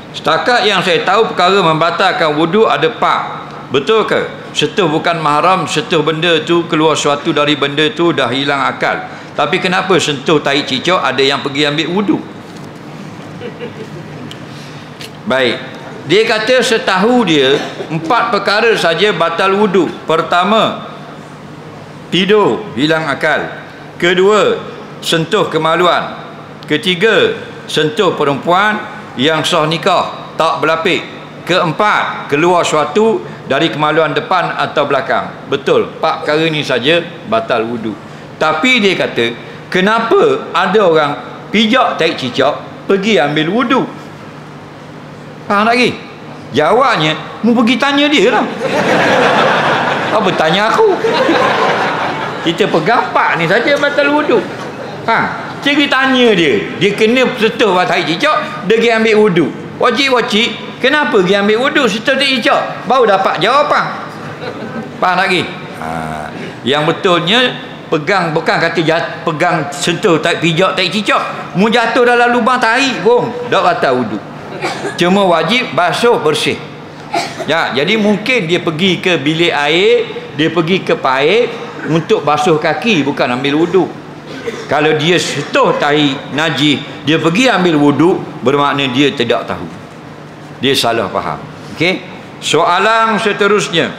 Setakat yang saya tahu perkara membatalkan wuduk ada 4. Betul ke? Sentuh bukan mahram, sentuh benda tu, keluar sesuatu dari benda tu, dah hilang akal. Tapi kenapa sentuh tahi cicak ada yang pergi ambil wuduk? Baik, dia kata setahu dia 4 perkara saja batal wuduk. Pertama, tidur, hilang akal. Kedua, sentuh kemaluan. Ketiga, sentuh perempuan yang sah nikah, tak berlapik. Keempat, keluar sesuatu dari kemaluan depan atau belakang. Betul, 4 perkara ni saja batal wuduk. Tapi dia kata, kenapa ada orang pijak tahi cicak pergi ambil wuduk? Faham tak lagi? Jawabnya, mu pergi tanya dia lah. Apa tanya aku? Kita pegang 4 ni saja batal wuduk. Cikgu tanya dia, dia kena sentuh tahi cicak, dia pergi ambil wuduk. Wajib, kenapa pergi ambil wuduk sentuh tahi cicak? Baru dapat jawapan. Faham tak lagi? Yang betulnya pegang, bukan kata pegang sentuh pijak tahi cicak, mu jatuh dalam lubang tahi pun dak batal wuduk. Cuma wajib basuh bersih. Ya, jadi mungkin dia pergi ke bilik air, dia pergi ke paip untuk basuh kaki, bukan ambil wuduk. Kalau dia sentuh tahi najis, dia pergi ambil wuduk, bermakna dia tidak tahu. Dia salah faham. Okey. Soalan seterusnya.